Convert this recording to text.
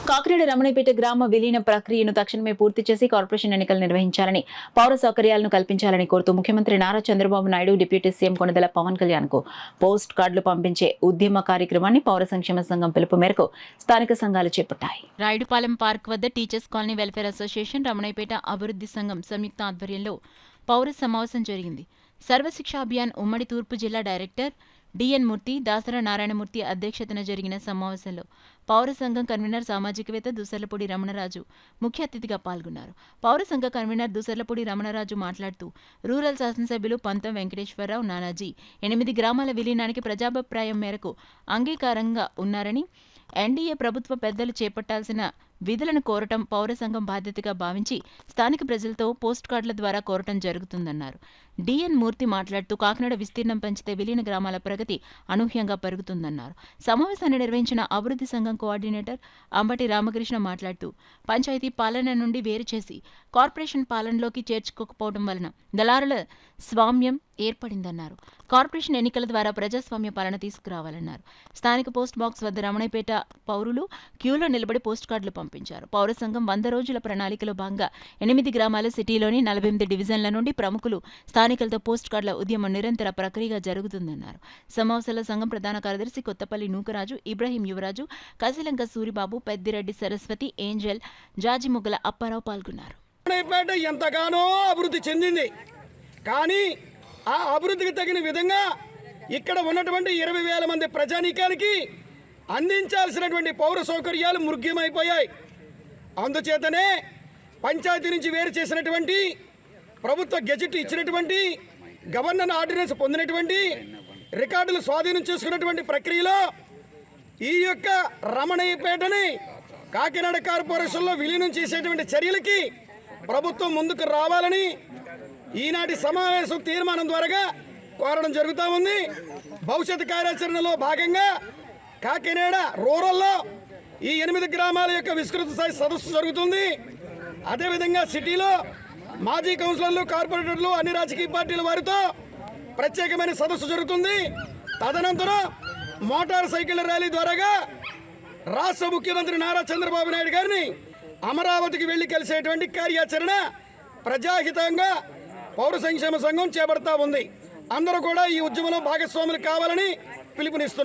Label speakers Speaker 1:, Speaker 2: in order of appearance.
Speaker 1: కాకినాడ రమణపేట గ్రామ విలీన ప్రక్రియను తక్షణమే పూర్తి చేసి కార్పొరేషన్ ఎన్నికలు నిర్వహించాలని, పౌర సౌకర్యాలను కల్పించాలని కోరుతూ ముఖ్యమంత్రి నారా చంద్రబాబు నాయుడు, డిప్యూటీ సీఎం కొణిదెల పవన్ కళ్యాణ్ కు పోస్ట్ కార్డులు పంపించే ఉద్యమ కార్యక్రమాన్ని పౌర సంక్షేమ సంఘం పిలుపు మేరకు స్థానిక సంఘాలు చేపట్టాయి.
Speaker 2: రాయుడుపాలెం పార్క్ వద్ద teachers colony welfare association, Ramanapeta అభివృద్ధి సంఘం సంయుక్త ఆధ్వర్యంలో పౌర సమావేశం జరిగింది. సర్వశిక్ష అభియాన్ ఉమ్మడి తూర్పు జిల్లా డైరెక్టర్ డిఎన్ మూర్తి, దాసర నారాయణమూర్తి అధ్యక్షతన జరిగిన సమావేశంలో పౌర సంఘం కన్వీనర్ సామాజికవేత్త దూసర్లపూడి రమణరాజు ముఖ్య అతిథిగా పాల్గొన్నారు. పౌర సంఘ కన్వీనర్ దూసర్లపూడి రమణరాజు మాట్లాడుతూ రూరల్ శాసనసభ్యులు పంతం వెంకటేశ్వరరావు నానాజీ 8 గ్రామాల విలీనానికి ప్రజాభిప్రాయం మేరకు అంగీకారంగా ఉన్నారని, ఎన్డీఏ ప్రభుత్వ పెద్దలు చేపట్టాల్సిన విధులను కోరటం పౌర సంఘం బాధ్యతగా భావించి స్థానిక ప్రజలతో పోస్ట్ కార్డుల ద్వారా కోరటం జరుగుతుందన్నారు. డిఎన్ మూర్తి మాట్లాడుతూ కాకినాడ విస్తీర్ణం పెంచితే విలీన గ్రామాల ప్రగతి అనూహ్యంగా పెరుగుతుందన్నారు. సమావేశాన్ని నిర్వహించిన అభివృద్ధి సంఘం కోఆర్డినేటర్ అంబటి రామకృష్ణ మాట్లాడుతూ పంచాయతీ పాలన నుండి వేరు చేసి కార్పొరేషన్ పాలనలోకి చేర్చుకోకపోవడం వలన దళారుల స్వామ్యం ఏర్పడిందన్నారు. కార్పొరేషన్ ఎన్నికల ద్వారా ప్రజాస్వామ్య పాలన తీసుకురావాలన్నారు. స్థానిక పోస్ట్ బాక్స్ వద్ద రమణపేట పౌరులు క్యూలో నిలబడి పోస్ట్ కార్డులు పంపించారు. పౌర సంఘం 100 రోజుల ప్రణాళికలో భాగంగా 8 గ్రామాలు, సిటీలోని 48 డివిజన్ల నుండి ప్రముఖులు, స్థానికులతో పోస్ట్ కార్డుల ఉద్యమం నిరంతర ప్రక్రియగా జరుగుతుందన్నారు. సమావేశంలో సంఘం ప్రధాన కార్యదర్శి కొత్తపల్లి నూకరాజు, ఇబ్రహీం యువరాజు, కసిలంక సూరిబాబు, పెద్దిరెడ్డి సరస్వతి, ఏంజల్, జాజిముగ్గల అప్పారావు పాల్గొన్నారు.
Speaker 3: ఎంతగానో అభివృద్ధి చెందింది, కానీ ఆ అభివృద్ధికి తగిన విధంగా ఇక్కడ ఉన్నటువంటి 20,000 మంది ప్రజానీకానికి అందించాల్సినటువంటి పౌర సౌకర్యాలు మృగ్యమైపోయాయి. అందుచేతనే పంచాయతీ నుంచి వేరు చేసినటువంటి, ప్రభుత్వ గెజెట్ ఇచ్చినటువంటి, గవర్నర్ ఆర్డినెన్స్ పొందినటువంటి, రికార్డులు స్వాధీనం చేసుకున్నటువంటి ప్రక్రియలో ఈ యొక్క రమణయ్యపేటని కాకినాడ కార్పొరేషన్లో విలీనం చేసేటువంటి చర్యలకి ప్రభుత్వం ముందుకు రావాలని ఈనాటి సమావేశం తీర్మానం ద్వారా కోరడం జరుగుతూ ఉంది. భవిష్యత్ కార్యాచరణలో భాగంగా కాకినాడ రూరల్లో ఈ 8 గ్రామాల యొక్క విస్తృత స్థాయి సదస్సు జరుగుతుంది. అదేవిధంగా సిటీలో మాజీ కౌన్సిలర్లు, కార్పొరేటర్లు, అన్ని రాజకీయ పార్టీల వారితో ప్రత్యేకమైన సదస్సు జరుగుతుంది. తదనంతరం మోటార్ సైకిళ్ల ర్యాలీ ద్వారాగా రాష్ట్ర ముఖ్యమంత్రి నారా చంద్రబాబు నాయుడు గారిని అమరావతికి వెళ్లి కలిసేటువంటి కార్యాచరణ ప్రజాహితంగా పౌర సంక్షేమ సంఘం చేపడతా ఉంది. అందరూ కూడా ఈ ఉద్యమంలో భాగస్వాములు కావాలని పిలుపునిస్తున్నారు.